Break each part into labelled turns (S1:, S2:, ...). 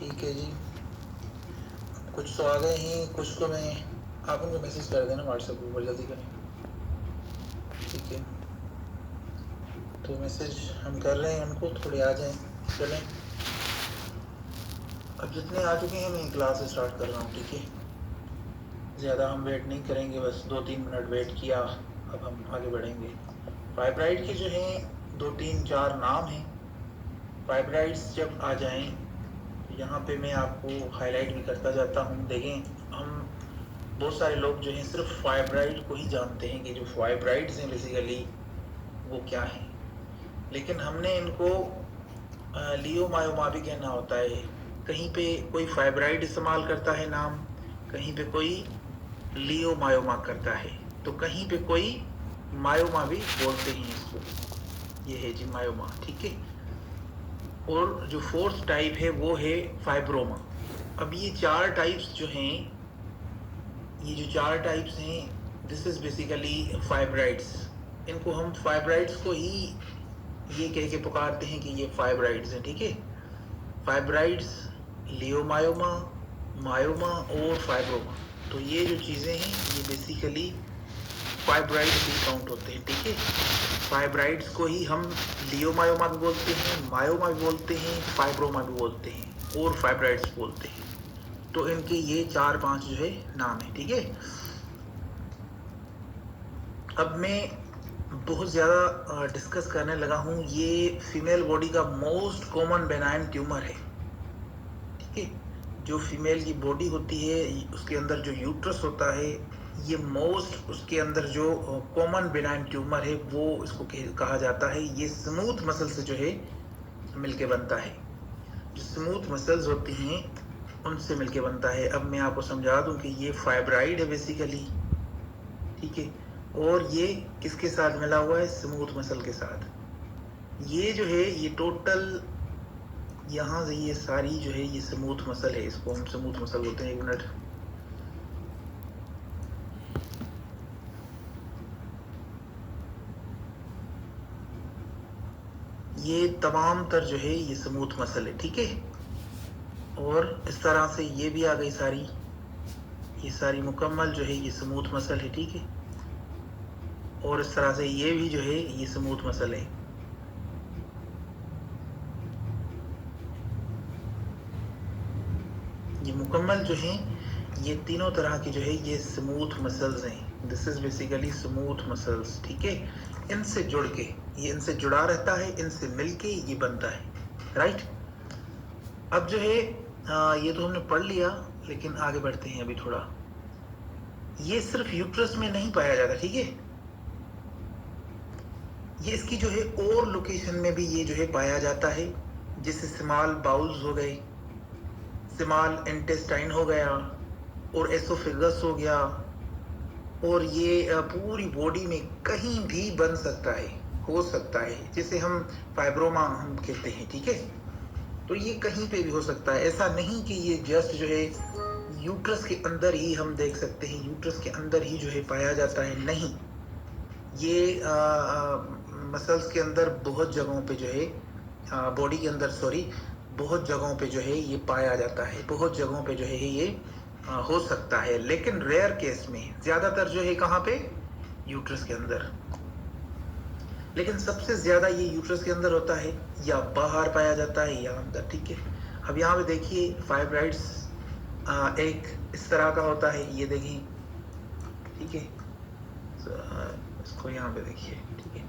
S1: ठीक है जी, कुछ तो आ गए हैं, कुछ को मैं आप उनको मैसेज कर देना व्हाट्सएप के ऊपर, जल्दी करें। ठीक है, तो मैसेज हम कर रहे हैं उनको, थोड़े आ जाएं। चलें, अब जितने आ चुके हैं मैं क्लास स्टार्ट कर रहा हूँ। ठीक है, ज़्यादा हम वेट नहीं करेंगे, बस 2-3 मिनट वेट किया, अब हम आगे बढ़ेंगे। फाइब्राइड के जो हैं 2-3-4 नाम हैं। फाइब्राइड्स जब आ जाएं तो यहाँ पे मैं आपको हाईलाइट भी करता जाता हूँ। देखें, हम बहुत सारे लोग जो हैं सिर्फ फाइब्राइड को ही जानते हैं कि जो फाइब्राइड्स हैं बेसिकली वो क्या हैं, लेकिन हमने इनको लियोमायोमा भी कहना होता है। कहीं पे कोई फाइब्राइड इस्तेमाल करता है नाम, कहीं पे कोई लियोमायोमा करता है, तो कहीं पे कोई मायोमा भी बोलते हैं इसको। ये है जी मायोमा। ठीक है, और जो फोर्थ टाइप है वो है फाइब्रोमा। अब ये 4 टाइप्स जो हैं, ये जो 4 टाइप्स हैं, दिस इज बेसिकली फाइब्राइड्स। इनको हम फाइब्राइड्स को ही ये कह के पुकारते हैं कि ये फाइब्राइड्स हैं। ठीक है, फाइब्राइड्स, लियोमायोमा, मायोमा और फाइब्रोमा, तो ये जो चीज़ें हैं ये बेसिकली फाइब्राइड्स ही काउंट होते हैं। ठीक है, फाइब्राइड्स को ही हम लियोमायोमा भी बोलते हैं, मायोमा भी बोलते हैं, फाइब्रोमा भी बोलते हैं और फाइब्राइड्स बोलते हैं। तो इनके ये 4-5 जो है नाम है। ठीक है, अब मैं बहुत ज़्यादा डिस्कस करने लगा हूँ। ये फीमेल बॉडी का मोस्ट कॉमन बेनाइन ट्यूमर है। ठीक है, जो फीमेल की बॉडी होती है उसके अंदर जो यूट्रस होता है, ये मोस्ट उसके अंदर जो कॉमन बेनाइन ट्यूमर है वो इसको कहा जाता है। ये स्मूथ मसल से जो है मिलके बनता है। जो स्मूथ मसल्स होती हैं उनसे मिलके बनता है। अब मैं आपको समझा दूं कि ये फाइब्राइड है बेसिकली। ठीक है, और ये किसके साथ मिला हुआ है? स्मूथ मसल के साथ। ये जो है ये टोटल यहाँ से ये सारी जो है ये स्मूथ मसल है, इसको हम स्मूथ मसल बोलते हैं। एक मिनट, ये तमाम तर जो है ये स्मूथ मसल है। ठीक है, और इस तरह से ये भी आ गई सारी, ये सारी मुकम्मल जो है ये स्मूथ मसल है। ठीक है, और इस तरह से ये भी जो है ये स्मूथ मसल है। ये मुकम्मल जो है ये तीनों तरह की जो है ये स्मूथ मसल्स हैं। This is basically smooth muscles. ठीक है, इनसे जुड़ के, ये इनसे जुड़ा रहता है, इनसे मिलके ये बनता है। राइट, अब जो है ये तो हमने पढ़ लिया, लेकिन आगे बढ़ते हैं अभी थोड़ा। ये सिर्फ यूट्रस में नहीं पाया जाता। ठीक है, ये इसकी जो है और लोकेशन में भी ये जो है पाया जाता है, जैसे स्मॉल बाउल्स हो गए, स्मॉल इंटेस्टाइन हो गया, और एसोफेगस हो गया, और ये पूरी बॉडी में कहीं भी बन सकता है, हो सकता है, जिसे हम फाइब्रोमा हम कहते हैं। ठीक है, तो ये कहीं पे भी हो सकता है। ऐसा नहीं कि ये जस्ट जो है यूट्रस के अंदर ही हम देख सकते हैं, यूट्रस के अंदर ही जो है पाया जाता है, नहीं। ये मसल्स के अंदर बहुत जगहों पे जो है, बॉडी के अंदर सॉरी, बहुत जगहों पे जो है ये पाया जाता है, बहुत जगहों पे जो है ये हो सकता है, लेकिन रेयर केस में। ज़्यादातर जो है कहाँ पे? यूट्रस के अंदर। लेकिन सबसे ज़्यादा ये यूट्रस के अंदर होता है, या बाहर पाया जाता है, या अंदर। ठीक है, अब यहाँ पे देखिए फाइब्राइड्स एक इस तरह का होता है, ये देखिए। ठीक है, इसको यहाँ पे देखिए। ठीक है,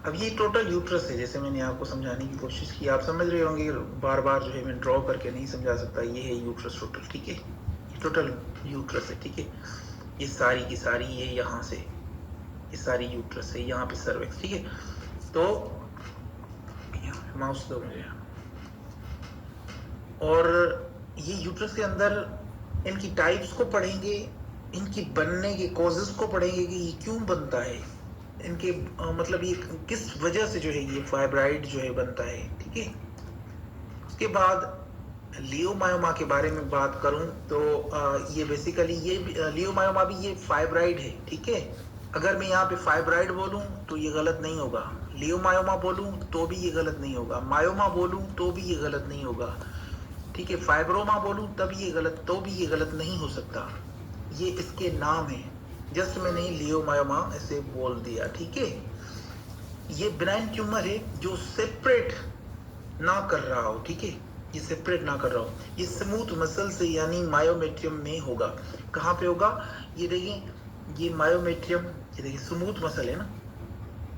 S1: अब ये टोटल यूट्रस है, जैसे मैंने आपको समझाने की कोशिश की, आप समझ रहे होंगे, बार बार जो है मैं ड्रॉ करके नहीं समझा सकता। ये है यूट्रस टोटल। ठीक है, ये टोटल यूट्रस है। ठीक है, ये सारी की सारी ये यहाँ से, ये सारी यूट्रस है, यहाँ पे सर्विक्स। ठीक है, तो माउस दो मुझे। और ये यूट्रस के अंदर इनकी टाइप्स को पढ़ेंगे, इनकी बनने के कॉजेस को पढ़ेंगे कि ये क्यों बनता है, इनके मतलब ये किस वजह से जो है ये फाइब्राइड जो है बनता है। ठीक है, उसके बाद लियोमायोमा के बारे में बात करूं तो ये बेसिकली ये लियोमायोमा भी ये फाइब्राइड है। ठीक है, अगर मैं यहाँ पे फाइब्राइड बोलूं तो ये गलत नहीं होगा, लियोमायोमा बोलूं तो भी ये गलत नहीं होगा, मायोमा बोलूं तो भी ये गलत नहीं होगा। ठीक है, फाइब्रोमा बोलूं तब ये गलत, तो भी ये गलत नहीं हो सकता, ये इसके नाम है, जस्ट मैंने लियोमायोमा ऐसे बोल दिया। ठीक है, ये बिनाइन ट्यूमर है जो सेपरेट ना कर रहा हो। ठीक है, ये सेपरेट ना कर रहा हो, ये स्मूथ मसल से यानी मायोमेट्रियम में होगा। कहाँ पे होगा, ये देखिए, ये मायोमेट्रियम, ये देखिए स्मूथ मसल है ना,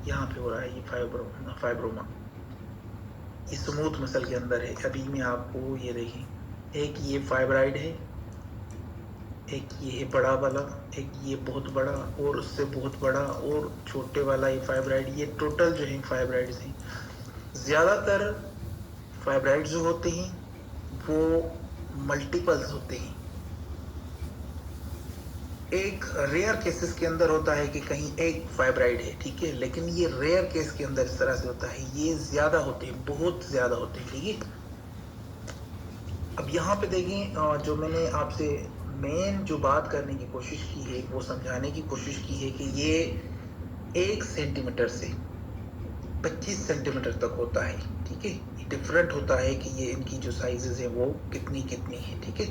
S1: यहाँ पे हो रहा है ये फाइब्रोमा, ये स्मूथ मसल के अंदर है। अभी मैं आपको ये देखिए, एक ये फाइब्राइड है, एक ये है बड़ा वाला, एक ये बहुत बड़ा, और उससे बहुत बड़ा, और छोटे वाला ये फाइब्राइड, ये टोटल जो है फाइब्राइड्स हैं। ज़्यादातर फाइब्राइड जो होते हैं वो मल्टीपल्स होते हैं। एक रेयर केसेस के अंदर होता है कि कहीं एक फाइब्राइड है, ठीक है, लेकिन ये रेयर केस के अंदर इस तरह से होता है, ये ज़्यादा होते हैं, बहुत ज़्यादा होते हैं। ठीक है, अब यहाँ पे देखें, जो मैंने आपसे मेन जो बात करने की कोशिश की है, वो समझाने की कोशिश की है कि ये 1 सेंटीमीटर से 25 सेंटीमीटर तक होता है। ठीक है, ये डिफरेंट होता है कि ये इनकी जो साइजेस है वो कितनी है। ठीक है,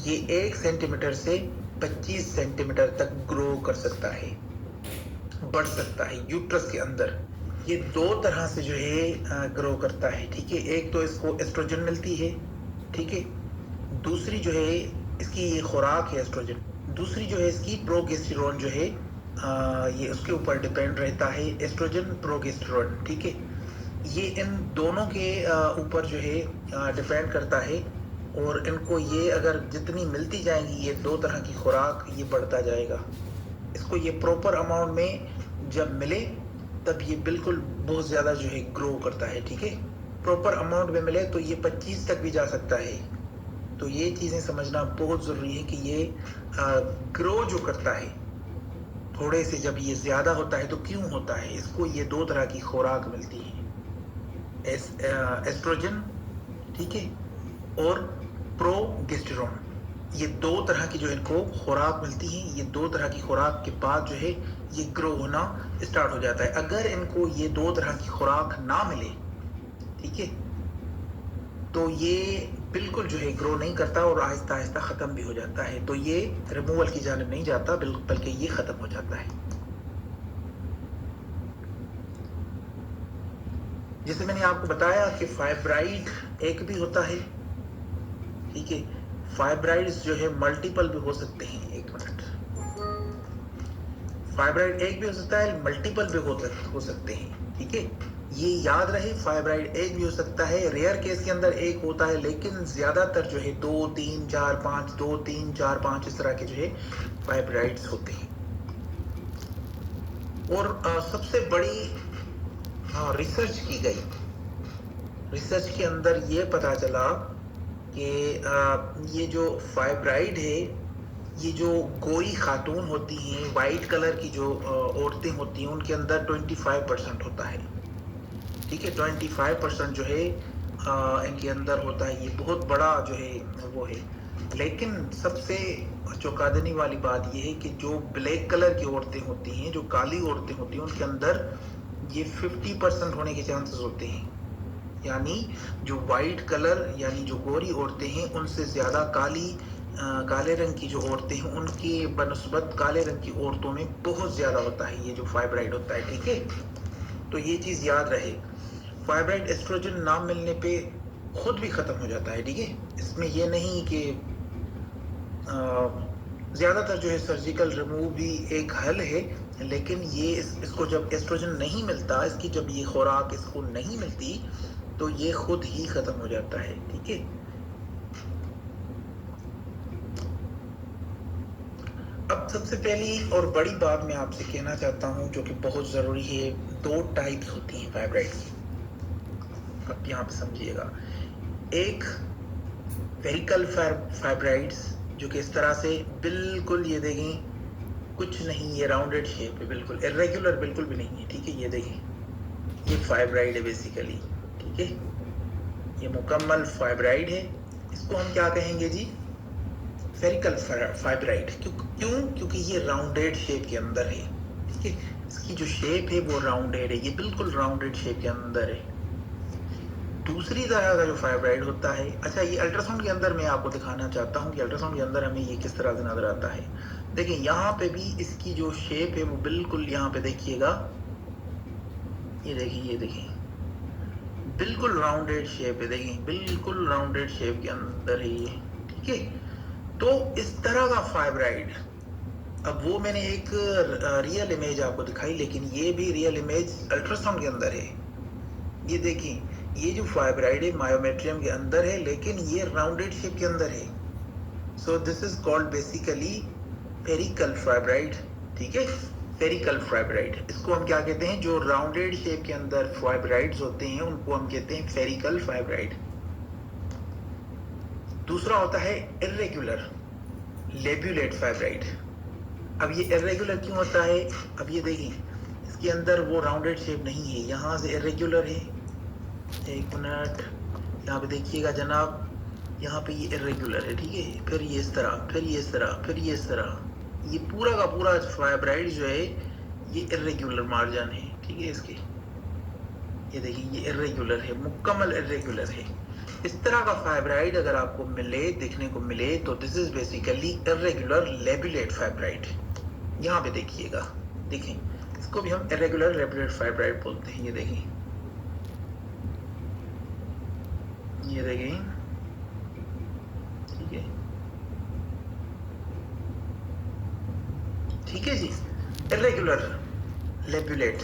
S1: ये 1 सेंटीमीटर से 25 सेंटीमीटर तक ग्रो कर सकता है, बढ़ सकता है यूट्रस के अंदर। ये 2 तरह से जो है ग्रो करता है। ठीक है, एक तो इसको एस्ट्रोजन मिलती है, ठीक है, दूसरी जो है इसकी ये खुराक है एस्ट्रोजन, दूसरी जो है इसकी प्रोगेस्टेरोन जो है, ये उसके ऊपर डिपेंड रहता है, एस्ट्रोजन प्रोगेस्टेरोन। ठीक है, ये इन दोनों के ऊपर जो है डिपेंड करता है, और इनको ये अगर जितनी मिलती जाएंगी ये 2 तरह की खुराक, ये बढ़ता जाएगा। इसको ये प्रॉपर अमाउंट में जब मिले तब ये बिल्कुल बहुत ज़्यादा जो है ग्रो करता है। ठीक है, प्रॉपर अमाउंट में मिले तो ये 25 तक भी जा सकता है। तो ये चीज़ें समझना बहुत ज़रूरी है कि ये ग्रो जो करता है थोड़े से, जब ये ज़्यादा होता है तो क्यों होता है, इसको ये 2 तरह की खुराक मिलती है, एस्ट्रोजन, ठीक है, और प्रोगेस्टेरोन। ये 2 तरह की जो इनको खुराक मिलती है, ये 2 तरह की खुराक के बाद जो है ये ग्रो होना स्टार्ट हो जाता है। अगर इनको ये 2 तरह की खुराक ना मिले, ठीक है, तो ये बिल्कुल जो है ग्रो नहीं करता और आहिस्ता आहिस्ता ख़त्म भी हो जाता है। तो ये रिमूवल की जानिब नहीं जाता, बल्कि ये ख़त्म हो जाता है। जैसे मैंने आपको बताया कि फाइब्राइड एक भी होता है, ठीक है, फाइब्राइड्स जो है मल्टीपल भी हो सकते हैं। एक मिनट, फाइब्राइड एक भी हो सकता है, मल्टीपल भी हो सकते हैं। ठीक है, ये याद रहे, फाइब्राइड एक भी हो सकता है, रेयर केस के अंदर एक होता है, लेकिन ज्यादातर जो है 2 3 4 5 2 3 4 5 इस तरह के जो है फाइब्राइड्स होते हैं। और सबसे बड़ी रिसर्च की गई, रिसर्च के अंदर ये पता चला कि ये जो फाइब्राइड है, ये जो गोरी खातून होती हैं, वाइट कलर की जो औरतें होती हैं, उनके अंदर 25% होता है। ठीक है, 25% जो है इनके अंदर होता है। ये बहुत बड़ा जो है वो है। लेकिन सबसे चौंकाने वाली बात ये है कि जो ब्लैक कलर की औरतें होती हैं, जो काली औरतें होती हैं, उनके अंदर ये 50% होने के चांसेस होते हैं। यानी जो वाइट कलर यानी जो गोरी औरतें हैं, उनसे ज़्यादा काले रंग की जो औरतें हैं, उनकी बनस्बत काले रंग की औरतों में बहुत ज़्यादा होता है ये जो फाइब्राइड होता है। ठीक है, तो ये चीज़ याद रहे, फाइब्राइड एस्ट्रोजन ना मिलने पे खुद भी ख़त्म हो जाता है। ठीक है, इसमें ये नहीं कि ज़्यादातर जो है सर्जिकल रिमूव भी एक हल है, लेकिन ये इसको जब एस्ट्रोजन नहीं मिलता, इसकी जब ये खुराक इसको नहीं मिलती, तो ये खुद ही ख़त्म हो जाता है। ठीक है, अब सबसे पहली और बड़ी बात मैं आपसे कहना चाहता हूँ, जो कि बहुत ज़रूरी है, 2 टाइप्स होती हैं फाइब्राइड की। अब यहाँ पे समझिएगा, एक वेरिकल फाइब्राइड्स जो कि इस तरह से बिल्कुल, ये देखें, कुछ नहीं, ये राउंडेड शेप है, बिल्कुल इरेगुलर बिल्कुल भी नहीं है। ठीक है, ये देखें, ये फाइब्राइड है बेसिकली। ठीक है, ये मुकम्मल फाइब्राइड है। इसको हम क्या कहेंगे जी, फेरिकल फाइब्राइड। क्यों? क्योंकि ये राउंडेड शेप के अंदर है। ठीक है, इसकी जो शेप है वो राउंडेड है, ये बिल्कुल राउंडेड शेप के अंदर है। दूसरी तरह का जो फाइब्राइड होता है, अच्छा ये अल्ट्रासाउंड के अंदर मैं आपको दिखाना चाहता हूँ कि अल्ट्रासाउंड के अंदर हमें ये किस तरह से नजर आता है। देखिए यहाँ पे भी इसकी जो शेप है वो बिल्कुल, यहाँ पे देखिएगा, ये देखिए, ये देखिए, बिल्कुल राउंडेड शेप है, देखिए बिल्कुल राउंडेड शेप के अंदर है ये, ठीक है। तो इस तरह का फाइब्राइड, अब वो मैंने एक रियल इमेज आपको दिखाई, लेकिन ये भी रियल इमेज अल्ट्रासाउंड के अंदर है। ये देखिए, ये जो फाइब्राइड है मायोमेट्रियम के अंदर है, लेकिन ये राउंडेड शेप के अंदर है। So this is called basically spherical fibroid, ठीक है, फेरिकल फाइब्राइड। इसको हम क्या कहते हैं, जो राउंडेड शेप के अंदर फाइब्राइड्स होते हैं उनको हम कहते हैं फेरिकल फाइब्राइड। दूसरा होता है इर्रेगुलर लेब्यूलेट फाइब्राइड। अब ये इर्रेगुलर क्यों होता है, अब ये देखिए, इसके अंदर वो राउंडेड शेप नहीं है, यहाँ से इर्रेगुलर है। एक मिनट, यहाँ पे देखिएगा जनाब, यहाँ पे ये इर्रेगुलर है, ठीक है, फिर ये इस तरह, फिर ये इस तरह, फिर ये इस तरह, ये पूरा का पूरा फाइब्राइड जो है ये इर्रेगुलर मार्जिन है, ठीक है इसके। ये देखिए, ये इर्रेगुलर है, मुकम्मल इर्रेगुलर है। इस तरह का फाइब्राइड अगर आपको मिले, देखने को मिले, तो this is basically irregular lobulated fibroid. यहाँ पे देखिएगा, देखें, इसको भी हम इर्रेगुलर लेब्यूलेट फाइब्राइड बोलते हैं। ये देखें, ये देखें, ठीक है, ठीक है जी, इर्रेगुलर लेब्यूलेट।